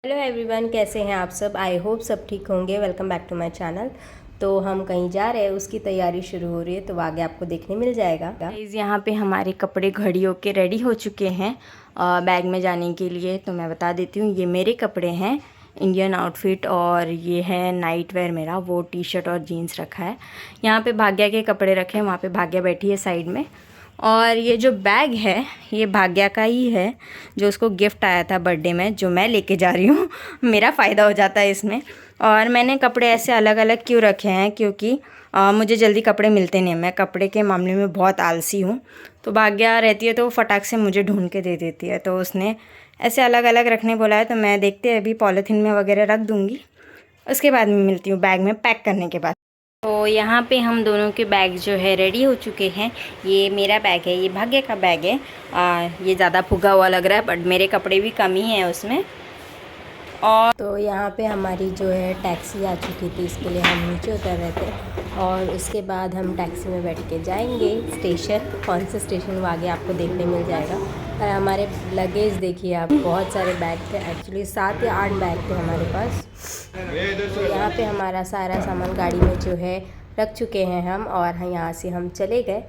Hello everyone, कैसे हैं आप सब। आई होप सब ठीक होंगे। Welcome back to my channel. तो हम कहीं जा रहे हैं, उसकी तैयारी शुरू हो रही है, तो आगे आपको देखने मिल जाएगा। यहाँ पे हमारे कपड़े घड़ी होके रेडी हो चुके हैं बैग में जाने के लिए। तो मैं बता देती हूँ, ये मेरे कपड़े हैं, इंडियन आउटफिट, और ये है नाइट वेयर मेरा, वो टी शर्ट और जीन्स रखा है। यहाँ पे भाग्या के कपड़े रखे हैं, वहाँ पे भाग्या बैठी है साइड में। और ये जो बैग है ये भाग्या का ही है, जो उसको गिफ्ट आया था बर्थडे में, जो मैं लेके जा रही हूँ। मेरा फ़ायदा हो जाता है इसमें। और मैंने कपड़े ऐसे अलग अलग क्यों रखे हैं, क्योंकि मुझे जल्दी कपड़े मिलते नहीं, मैं कपड़े के मामले में बहुत आलसी हूँ। तो भाग्या रहती है तो वो फटाक से मुझे ढूंढ के दे देती है, तो उसने ऐसे अलग अलग रखने बोला है। तो मैं देखते हैं अभी पॉलीथीन में वगैरह रख दूँगी, उसके बाद में मिलती हूँ बैग में पैक करने के बाद। तो यहाँ पे हम दोनों के बैग जो है रेडी हो चुके हैं। ये मेरा बैग है, ये भाग्य का बैग है। ये ज़्यादा फुगा हुआ लग रहा है, बट मेरे कपड़े भी कम ही हैं उसमें। और तो यहाँ पे हमारी जो है टैक्सी आ चुकी थी, इसके लिए हम नीचे उतर रहे थे। और उसके बाद हम टैक्सी में बैठ के जाएंगे स्टेशन। कौन सा स्टेशन वो आगे आपको देखने मिल जाएगा। और हमारे लगेज देखिए आप, बहुत सारे बैग थे, एक्चुअली 7 या 8 बैग थे हमारे पास। तो यहाँ पे हमारा सारा सामान गाड़ी में जो है रख चुके हैं हम, और यहाँ से हम चले गए।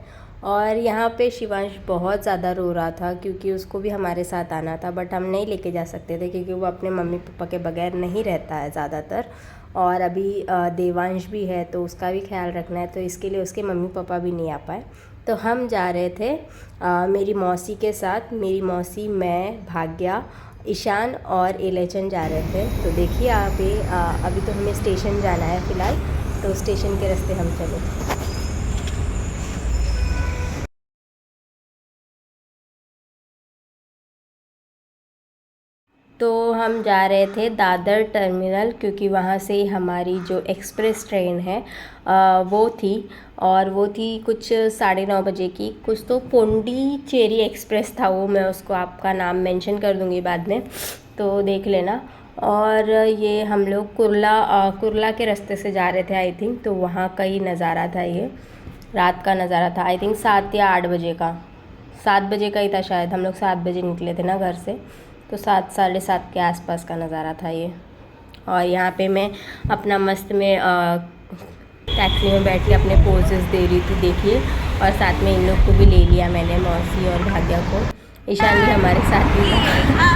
और यहाँ पे शिवांश बहुत ज़्यादा रो रहा था, क्योंकि उसको भी हमारे साथ आना था, बट हम नहीं लेके जा सकते थे, क्योंकि वो अपने मम्मी पापा के बगैर नहीं रहता है ज़्यादातर। और अभी देवांश भी है, तो उसका भी ख्याल रखना है, तो इसके लिए उसके मम्मी पापा भी नहीं आ पाए। तो हम जा रहे थे मेरी मौसी के साथ। मेरी मौसी, मैं, भाग्या, ईशान और एलेचन जा रहे थे। तो देखिए आप, अभी तो हमें स्टेशन जाना है फ़िलहाल, तो स्टेशन के रास्ते हम चले। तो हम जा रहे थे दादर टर्मिनल, क्योंकि वहाँ से हमारी जो एक्सप्रेस ट्रेन है वो थी। और वो थी कुछ 9:30 बजे की। कुछ तो पोंडीचेरी एक्सप्रेस था वो, मैं उसको आपका नाम मेंशन कर दूँगी बाद में, तो देख लेना। और ये हम लोग कुर्ला के रास्ते से जा रहे थे आई थिंक। तो वहाँ का ही नज़ारा था, ये रात का नज़ारा था। आई थिंक 7 या 8 बजे का, 7 बजे का ही था शायद। हम लोग 7 बजे निकले थे ना घर से, तो 7 साढ़े 7 के आसपास का नज़ारा था ये। और यहाँ पे मैं अपना मस्त में टैक्सी में बैठ के अपने पोजेस दे रही थी, देखिए। और साथ में इन लोग को भी ले लिया मैंने, मौसी और भाग्या को। ईशान भी हमारे साथ ही था।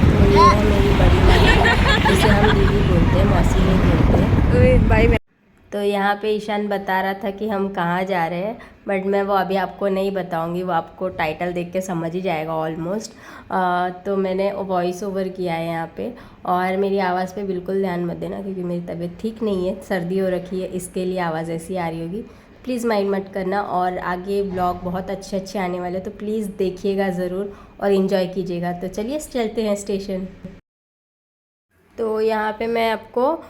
तो ये है मेरी बड़ी माँ, जिसे हम दीदी बोलते हैं, मौसी नहीं बोलते भाई। तो यहाँ पे ईशान बता रहा था कि हम कहाँ जा रहे हैं, बट मैं वो अभी आपको नहीं बताऊँगी, वो आपको टाइटल देख के समझ ही जाएगा ऑलमोस्ट। तो मैंने वॉइस ओवर किया है यहाँ पे। और मेरी आवाज़ पे बिल्कुल ध्यान मत देना, क्योंकि मेरी तबीयत ठीक नहीं है, सर्दी हो रखी है, इसके लिए आवाज़ ऐसी आ रही होगी। प्लीज़ माइंड मत करना। और आगे ब्लॉग बहुत अच्छे अच्छे आने वाले, तो प्लीज़ देखिएगा ज़रूर और इन्जॉय कीजिएगा। तो चलिए चलते हैं स्टेशन। तो यहाँ पे मैं आपको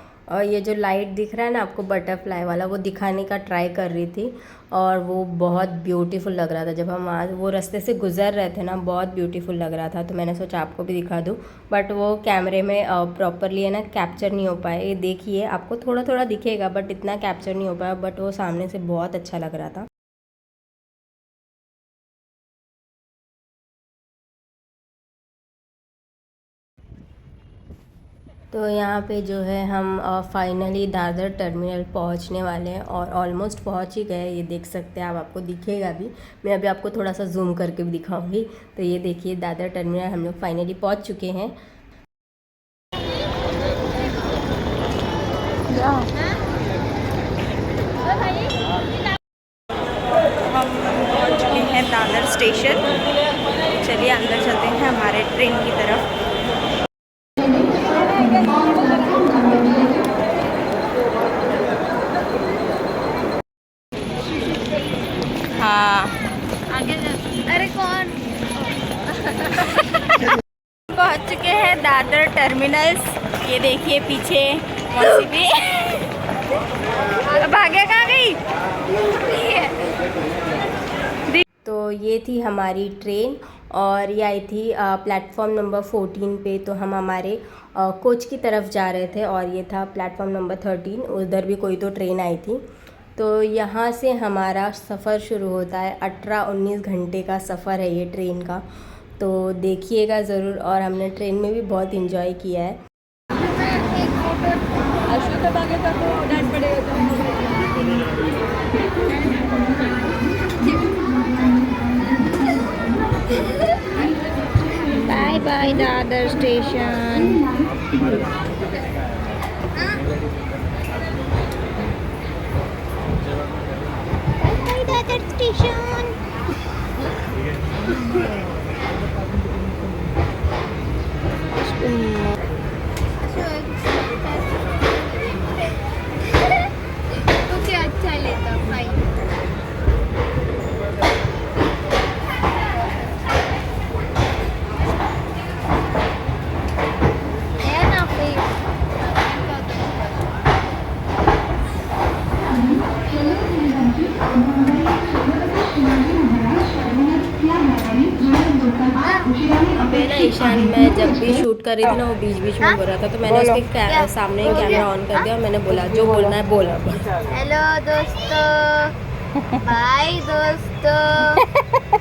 ये जो लाइट दिख रहा है ना आपको, बटरफ्लाई वाला, वो दिखाने का ट्राई कर रही थी। और वो बहुत ब्यूटीफुल लग रहा था। जब हम वहाँ वो रास्ते से गुज़र रहे थे ना, बहुत ब्यूटीफुल लग रहा था। तो मैंने सोचा आपको भी दिखा दूँ, बट वो कैमरे में प्रॉपरली है ना कैप्चर नहीं हो पाया। ये देखिए, आपको थोड़ा थोड़ा दिखेगा, बट इतना कैप्चर नहीं हो पाया, बट वो सामने से बहुत अच्छा लग रहा था। तो यहाँ पे जो है हम फाइनली दादर टर्मिनल पहुँचने वाले हैं, और ऑलमोस्ट पहुँच ही गए। ये देख सकते हैं आप, आपको दिखेगा भी। मैं अभी आपको थोड़ा सा जूम करके भी दिखाऊंगी। तो ये देखिए, दादर टर्मिनल हम लोग फाइनली पहुँच चुके हैं। हम पहुँच चुके हैं दादर स्टेशन। चलिए अंदर चलते हैं हमारे ट्रेन की तरफ। हाँ, आगे अरे कौन पहुंच चुके हैं दादर टर्मिनल्स। ये देखिए पीछे मौसी भी भाग्य कहाँ गई। तो ये थी हमारी ट्रेन, और ये आई थी प्लेटफॉर्म नंबर 14 पे। तो हम हमारे कोच की तरफ जा रहे थे, और ये था प्लेटफॉर्म नंबर 13। उधर भी कोई तो ट्रेन आई थी। तो यहाँ से हमारा सफ़र शुरू होता है। 18-19 घंटे का सफ़र है ये ट्रेन का। तो देखिएगा ज़रूर। और हमने ट्रेन में भी बहुत इंजॉय किया है। Bye bye Dadar station. Bye bye Dadar station. Okay अच्छा लेता फाइन। है ना फिर अबे ना ईशान, मैं जब भी शूट कर रही थी ना वो बीच बीच में बोल रहा था, तो मैंने उसके सामने ही कैमरा ऑन कर दिया और मैंने बोला जो बोलना है बोल अब। हेलो दोस्तों, बाय दोस्तों।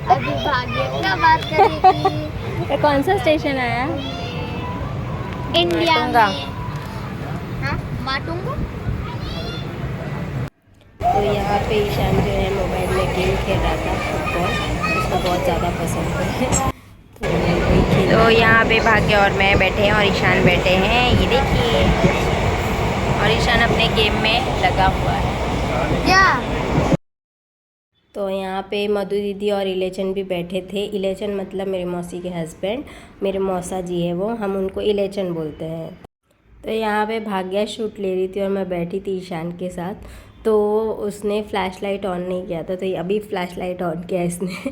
अभी भाग्य क्या बात करेगी। ये कौन सा स्टेशन आया? इंडिया माटुंगा। में हाँ माटुंगा। तो यहाँ पे ईशान जो है मोबाइल में गेम खेल रहा था फुटबॉल, उसको बहुत ज़्यादा पसंद है। तो वही खेल तो यहाँ पे भाग्य और मैं बैठे हैं और ईशान बैठे हैं, ये देखिए। और ईशान अपने गेम में लगा हुआ है। क्या तो यहाँ पे मधु दीदी और इलेचन भी बैठे थे। इलेचन मतलब मेरे मौसी के हस्बैंड, मेरे मौसा जी है वो, हम उनको इलेचन बोलते हैं। तो यहाँ पे भाग्या शूट ले रही थी और मैं बैठी थी ईशान के साथ। तो उसने फ्लैश लाइट ऑन नहीं किया था, तो अभी फ्लैश लाइट ऑन किया इसने।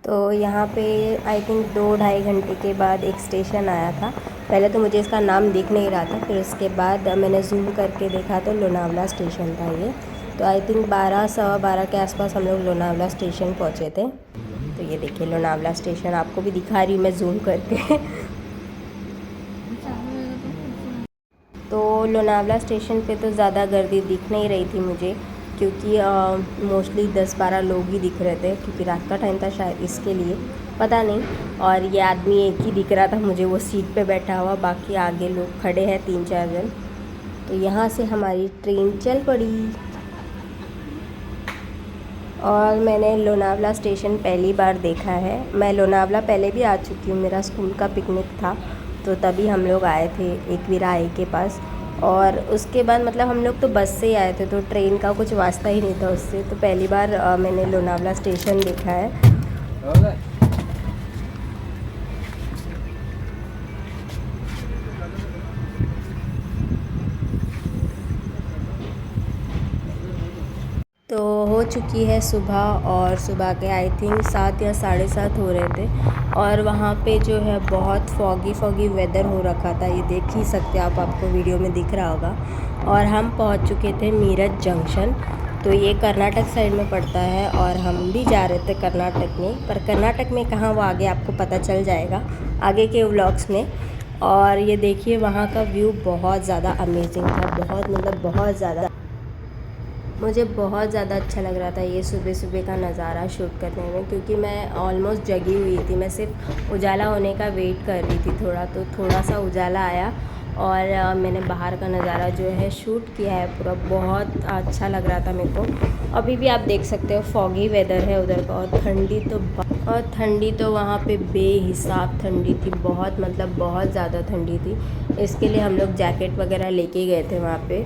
तो यहाँ पे आई थिंक 2-2.5 घंटे के बाद एक स्टेशन आया था। पहले तो मुझे इसका नाम दिख नहीं रहा था, फिर उसके बाद मैंने जूम करके देखा तो लोनावला स्टेशन था ये। तो आई थिंक 12-12:15 के आसपास हम लोग लोनावला स्टेशन पहुँचे थे। तो ये देखिए लोनावला स्टेशन, आपको भी दिखा रही हूँ मैं जूम करके। तो लोनावला स्टेशन पे तो ज़्यादा गर्दी दिख नहीं रही थी मुझे, क्योंकि मोस्टली 10-12 लोग ही दिख रहे थे, क्योंकि रात का टाइम था शायद इसके लिए, पता नहीं। और ये आदमी एक ही दिख रहा था मुझे, वो सीट पे बैठा हुआ, बाकी आगे लोग खड़े हैं 3-4 जन। तो यहाँ से हमारी ट्रेन चल पड़ी और मैंने लोनावला स्टेशन पहली बार देखा है। मैं लोनावला पहले भी आ चुकी हूँ, मेरा स्कूल का पिकनिक था तो तभी हम लोग आए थे एकवीरा आई के पास। और उसके बाद मतलब हम लोग तो बस से ही आए थे, तो ट्रेन का कुछ वास्ता ही नहीं था उससे। तो पहली बार मैंने लोनावला स्टेशन देखा है। तो हो चुकी है सुबह, और सुबह के आई थिंक 7 या 7:30 हो रहे थे। और वहाँ पे जो है बहुत फॉगी वेदर हो रखा था, ये देख ही सकते हैं आप, आपको वीडियो में दिख रहा होगा। और हम पहुँच चुके थे मीरठ जंक्शन। तो ये कर्नाटक साइड में पड़ता है और हम भी जा रहे थे कर्नाटक में, पर कर्नाटक में कहाँ वो आगे आपको पता चल जाएगा आगे के व्लॉग्स में। और ये देखिए वहाँ का व्यू बहुत ज़्यादा अमेजिंग था, बहुत मतलब बहुत ज़्यादा, मुझे बहुत ज़्यादा अच्छा लग रहा था ये सुबह सुबह का नज़ारा शूट करने में, क्योंकि मैं ऑलमोस्ट जगी हुई थी। मैं सिर्फ उजाला होने का वेट कर रही थी थोड़ा, तो थोड़ा सा उजाला आया और मैंने बाहर का नज़ारा जो है शूट किया है पूरा। बहुत अच्छा लग रहा था मेरे को। अभी भी आप देख सकते हो फॉगी वेदर है उधर का, और ठंडी तो वहाँ पे बेहिसाब ठंडी थी, बहुत मतलब बहुत ज़्यादा ठंडी थी। इसके लिए हम लोग जैकेट वगैरह लेके गए थे वहाँ पे।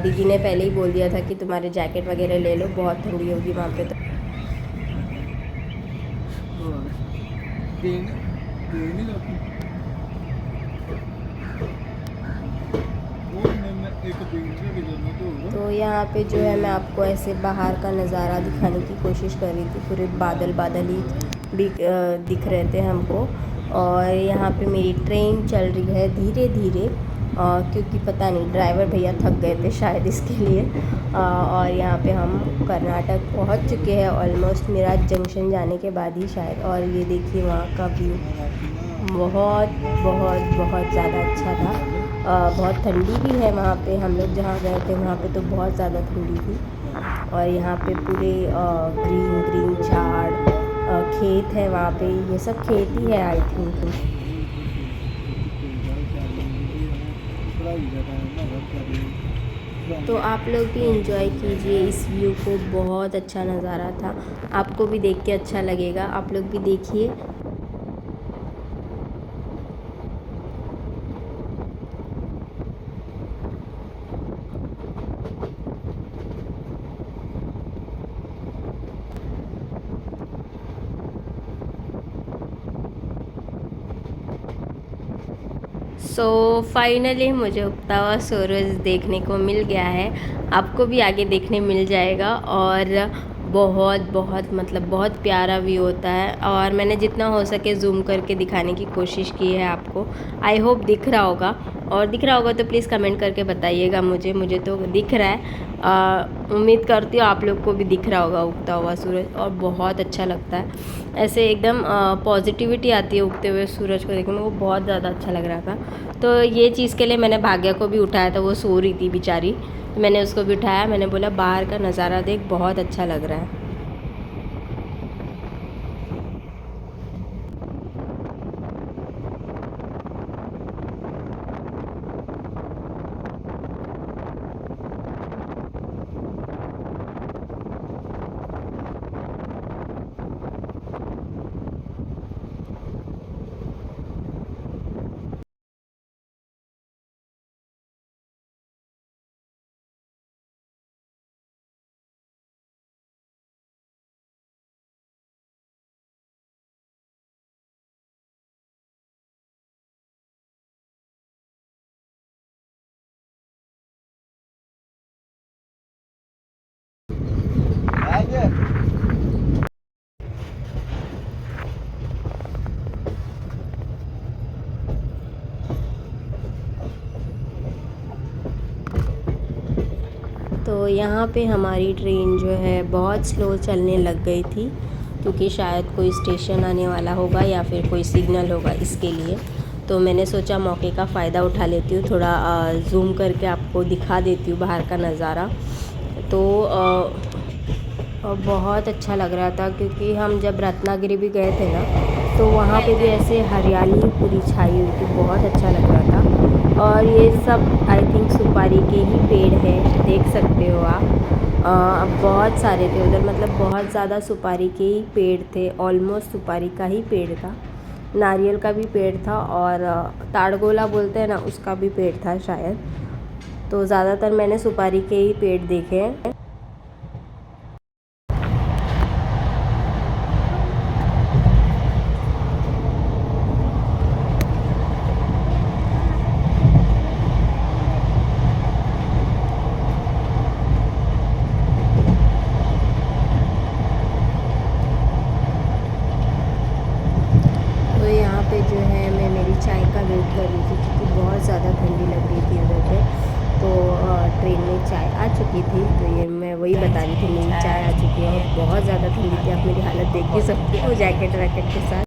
दीदी ने पहले ही बोल दिया था कि तुम्हारे जैकेट वगैरह ले लो, बहुत ठंडी होगी वहाँ पे। तो तो यहाँ पे जो है मैं आपको ऐसे बाहर का नज़ारा दिखाने की कोशिश कर रही थी। पूरे बादल बादल ही दिख रहे थे हमको। और यहाँ पे मेरी ट्रेन चल रही है धीरे धीरे, क्योंकि पता नहीं ड्राइवर भैया थक गए थे शायद इसके लिए। और यहाँ पे हम कर्नाटक पहुँच चुके हैं ऑलमोस्ट, मेरा जंक्शन जाने के बाद ही शायद। और ये देखिए वहाँ का व्यू बहुत बहुत बहुत ज़्यादा अच्छा था। बहुत ठंडी भी है वहाँ पे। हम लोग जहाँ गए थे वहाँ पे तो बहुत ज़्यादा ठंडी थी। और यहाँ पे पूरे ग्रीन ग्रीन झाड़, खेत है वहाँ पे, ये सब खेत ही है आई थिंक। तो आप लोग भी इंजॉय कीजिए इस व्यू को, बहुत अच्छा नज़ारा था। आपको भी देख के अच्छा लगेगा, आप लोग भी देखिए। फाइनली मुझे उगता हुआ सूरज देखने को मिल गया है। आपको भी आगे देखने मिल जाएगा। और बहुत बहुत मतलब बहुत प्यारा व्यू होता है। और मैंने जितना हो सके जूम करके दिखाने की कोशिश की है आपको। आई होप दिख रहा होगा, और दिख रहा होगा तो प्लीज़ कमेंट करके बताइएगा मुझे तो दिख रहा है। उम्मीद करती हूँ आप लोग को भी दिख रहा होगा उगता हुआ सूरज, और बहुत अच्छा लगता है। ऐसे एकदम पॉजिटिविटी आती है उगते हुए सूरज को देखने में, वो बहुत ज़्यादा अच्छा लग रहा था। तो ये चीज़ के लिए मैंने भाग्या को भी उठाया था, वो सो रही थी बेचारी। मैंने उसको भी उठाया, मैंने बोला बाहर का नज़ारा देख, बहुत अच्छा लग रहा है। तो यहाँ पे हमारी ट्रेन जो है बहुत स्लो चलने लग गई थी, क्योंकि शायद कोई स्टेशन आने वाला होगा या फिर कोई सिग्नल होगा इसके लिए। तो मैंने सोचा मौके का फ़ायदा उठा लेती हूँ, थोड़ा ज़ूम करके आपको दिखा देती हूँ बाहर का नज़ारा। तो बहुत अच्छा लग रहा था, क्योंकि हम जब रत्नागिरी भी गए थे ना, तो वहाँ पे भी ऐसे हरियाली पूरी छाई हुई थी, बहुत अच्छा लग रहा था। और ये सब आई थिंक सुपारी के ही पेड़ है, देख सकते हो आप। अब बहुत सारे थे उधर, मतलब बहुत ज़्यादा सुपारी के ही पेड़ थे, ऑलमोस्ट सुपारी का ही पेड़ था। नारियल का भी पेड़ था, और ताड़गोला बोलते हैं ना, उसका भी पेड़ था शायद। तो ज़्यादातर मैंने सुपारी के ही पेड़ देखे हैं। पे जो है मैं मेरी चाय का वेट कर रही थी, क्योंकि बहुत ज़्यादा ठंडी लग रही थी उधर पे। तो ट्रेन में चाय आ चुकी थी, तो ये मैं वही बता रही थी, मेरी चाय आ चुकी है। और बहुत ज़्यादा ठंडी थी, आप मेरी हालत देख ही सकते हो जैकेट वैकेट के साथ।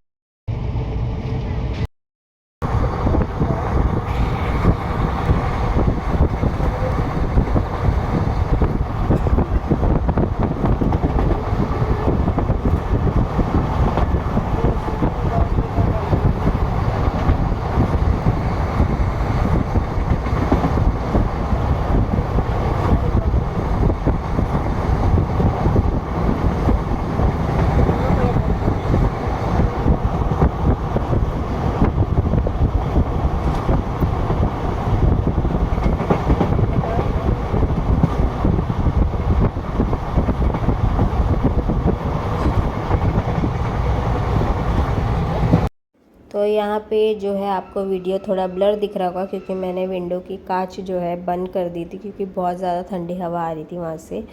तो यहाँ पे जो है आपको वीडियो थोड़ा ब्लर दिख रहा होगा, क्योंकि मैंने विंडो की कांच जो है बंद कर दी थी, क्योंकि बहुत ज़्यादा ठंडी हवा आ रही थी वहाँ से,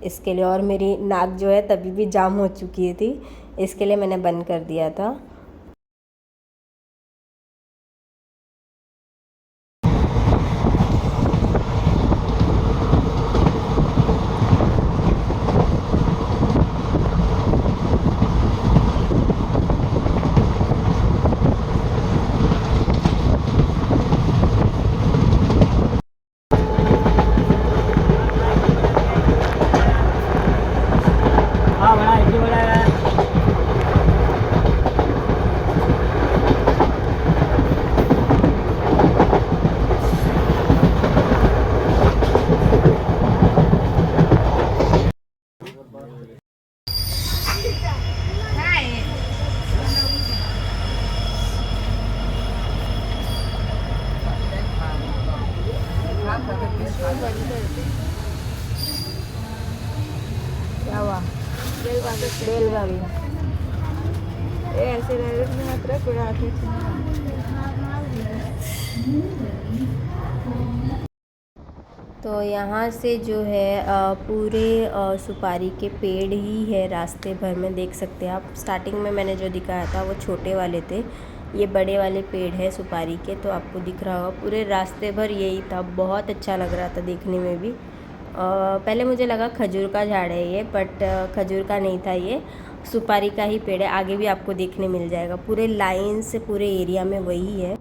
इसके लिए। और मेरी नाक जो है तभी भी जाम हो चुकी थी, इसके लिए मैंने बंद कर दिया था। क्या हुआ? बेलगावी ऐसे डायरेक्ट में मत रख उड़ा के। तो यहाँ से जो है पूरे सुपारी के पेड़ ही है रास्ते भर में, देख सकते हैं आप। स्टार्टिंग में मैंने जो दिखाया था वो छोटे वाले थे, ये बड़े वाले पेड़ है सुपारी के, तो आपको दिख रहा होगा पूरे रास्ते भर यही था। बहुत अच्छा लग रहा था देखने में भी। पहले मुझे लगा खजूर का झाड़ है ये, बट खजूर का नहीं था, ये सुपारी का ही पेड़ है। आगे भी आपको देखने मिल जाएगा, पूरे लाइन से पूरे एरिया में वही है।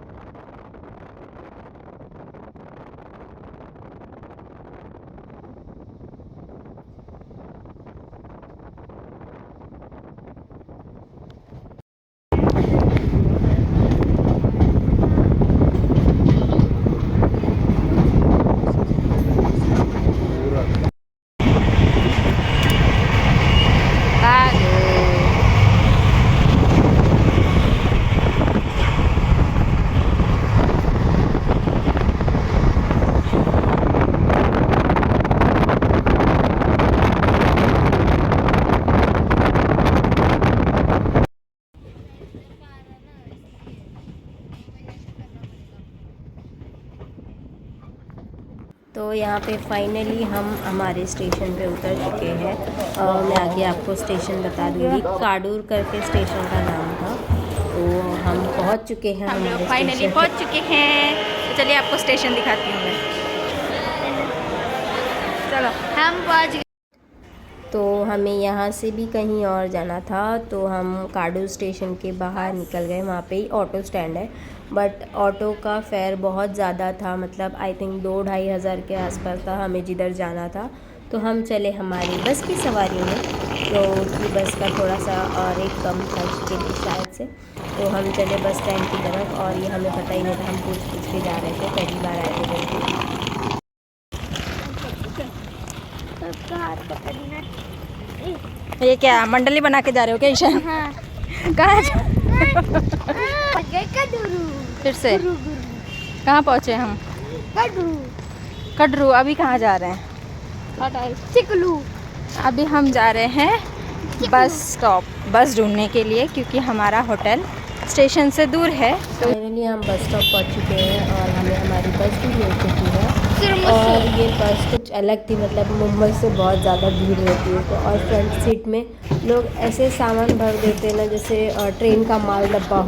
तो यहाँ पे फाइनली हम हमारे स्टेशन पे उतर चुके हैं। मैं आगे आपको स्टेशन बता दूँगी, काडूर करके स्टेशन का नाम था। तो हम पहुँच चुके हैं, हम लोग हमारे फाइनली स्टेशन पहुंच चुके हैं। तो चलिए आपको स्टेशन दिखाती हूँ मैं। चलो हम पहुंच गए। तो हमें यहाँ से भी कहीं और जाना था, तो हम काडूर स्टेशन के बाहर निकल गए। वहाँ पे ही ऑटो स्टैंड है, बट ऑटो का फेयर बहुत ज़्यादा था, मतलब आई थिंक 2-2.5 हज़ार के आसपास था हमें जिधर जाना था। तो हम चले हमारी बस की सवारी में, तो उसकी बस का थोड़ा सा रेट कम था उसके लिए शायद से। तो हम चले बस स्टैंड की तरफ, और ये हमें पता ही नहीं था, हम पूछ के जा रहे थे, पहली बार आए थे जल्दी। ये क्या मंडली बना के जा रहे हो क्या ईशान? हाँ। कहाँ पहुंच गए कटरू। फिर से कहाँ पहुँचे हम? कटरू। कटरू। अभी कहाँ जा रहे हैं? चिकलू। अभी हम जा रहे हैं बस स्टॉप, बस ढूंढने के लिए, क्योंकि हमारा होटल स्टेशन से दूर है। तो फाइनली हम बस स्टॉप पहुँच चुके हैं और हमें हमारी बस भी मिल चुकी है। और ये बस कुछ अलग थी, मतलब मुंबई से बहुत ज़्यादा भीड़ रहती है। तो और फ्रंट सीट में लोग ऐसे सामान भर देते हैं ना, जैसे ट्रेन का माल डब्बा हो।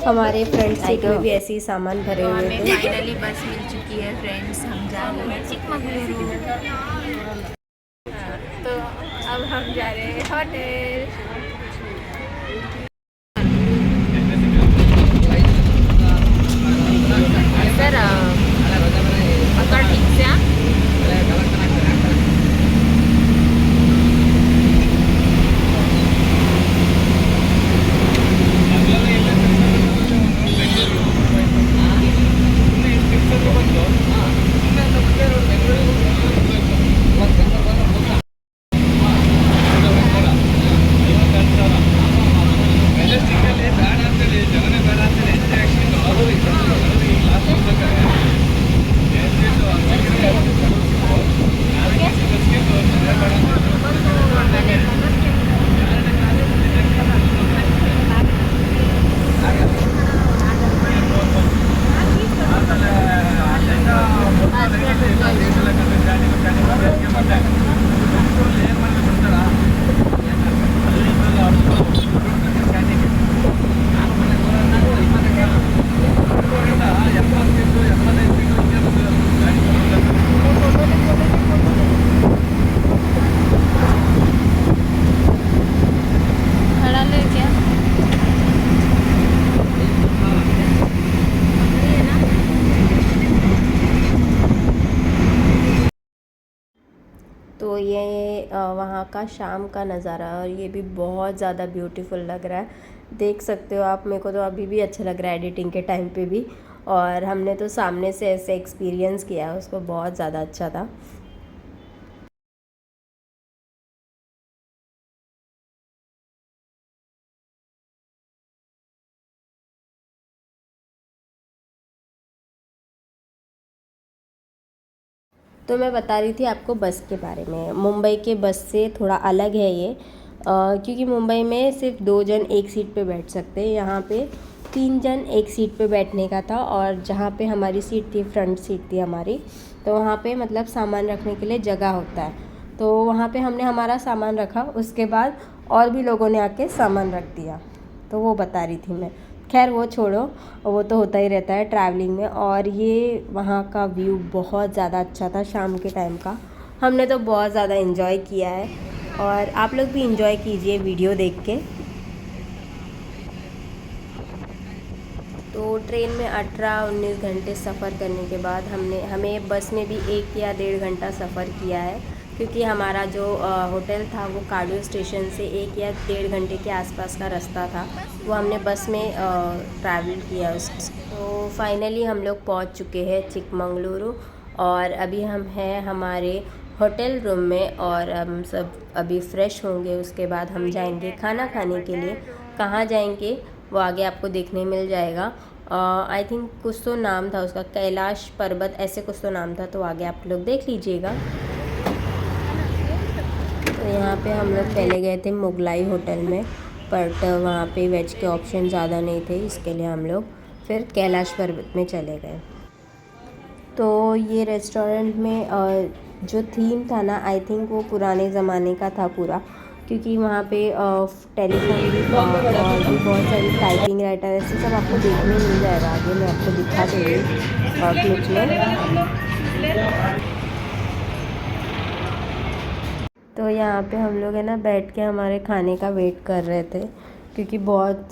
हमारे फ्रंट सीट में भी ऐसे ही सामान भरे हुए थे। फाइनली बस मिल चुकी है फ्रेंड्स, हम जा रहे हैं चिकमगलुरु। तो अब हम जा रहे हैं होटल। सर पकड़ ठीक से। तो ये वहाँ का शाम का नज़ारा, और ये भी बहुत ज़्यादा ब्यूटीफुल लग रहा है, देख सकते हो आप। मेरे को तो अभी भी अच्छा लग रहा है एडिटिंग के टाइम पे भी, और हमने तो सामने से ऐसे एक्सपीरियंस किया है उसको, बहुत ज़्यादा अच्छा था। तो मैं बता रही थी आपको बस के बारे में। मुंबई के बस से थोड़ा अलग है ये, क्योंकि मुंबई में सिर्फ 2 जन एक सीट पे बैठ सकते हैं, यहाँ पे 3 जन एक सीट पे बैठने का था। और जहाँ पे हमारी सीट थी, फ्रंट सीट थी हमारी, तो वहाँ पे मतलब सामान रखने के लिए जगह होता है, तो वहाँ पे हमने हमारा सामान रखा, उसके बाद और भी लोगों ने आके सामान रख दिया, तो वो बता रही थी मैं। खैर वो छोड़ो, वो तो होता ही रहता है ट्रैवलिंग में। और ये वहाँ का व्यू बहुत ज़्यादा अच्छा था शाम के टाइम का, हमने तो बहुत ज़्यादा इन्जॉय किया है, और आप लोग भी इन्जॉय कीजिए वीडियो देख के। तो ट्रेन में 18-19 घंटे सफ़र करने के बाद हमें बस में भी 1 या 1.5 घंटा सफ़र किया है, क्योंकि हमारा जो होटल था वो कार्डियो स्टेशन से 1 या 1.5 घंटे के आसपास का रास्ता था, वो हमने बस में ट्रैवल किया तो फाइनली हम लोग पहुंच चुके हैं चिकमंगलुरु, और अभी हम हैं हमारे होटल रूम में, और हम सब अभी फ़्रेश होंगे, उसके बाद हम जाएंगे खाना खाने के लिए। कहाँ जाएंगे वो आगे आपको देखने मिल जाएगा। आई थिंक कुछ तो नाम था उसका, कैलाश पर्वत ऐसे कुछ तो नाम था, तो आगे आप लोग देख लीजिएगा। तो यहाँ पे हम लोग पहले गए थे मुगलाई होटल में, बट वहाँ पे वेज के ऑप्शन ज़्यादा नहीं थे, इसके लिए हम लोग फिर कैलाश पर्वत में चले गए। तो ये रेस्टोरेंट में जो थीम था ना, आई थिंक वो पुराने ज़माने का था पूरा, क्योंकि वहाँ पे टेलीफोन भी था और भी बहुत सारी टाइपिंग राइटर ऐसे सब आपको देखने मिल जाएगा, आगे मैं आपको दिखा दूँगी क्लिप में। तो यहाँ पे हम लोग है ना बैठ के हमारे खाने का वेट कर रहे थे, क्योंकि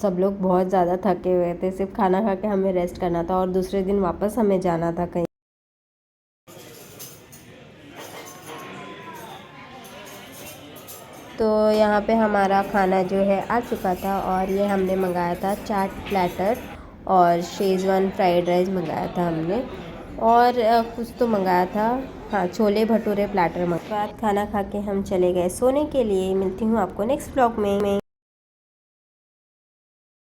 सब लोग बहुत ज़्यादा थके हुए थे, सिर्फ खाना खा के हमें रेस्ट करना था और दूसरे दिन वापस हमें जाना था कहीं। तो यहाँ पे हमारा खाना जो है आ चुका था, और ये हमने मंगाया था चाट प्लेटर और शेज़वान फ्राइड राइस मंगाया था हमने, और कुछ तो मंगाया था, हाँ छोले भटूरे प्लेटर मंगाया। खाना खा के हम चले गए सोने के लिए। मिलती हूँ आपको नेक्स्ट ब्लॉग में।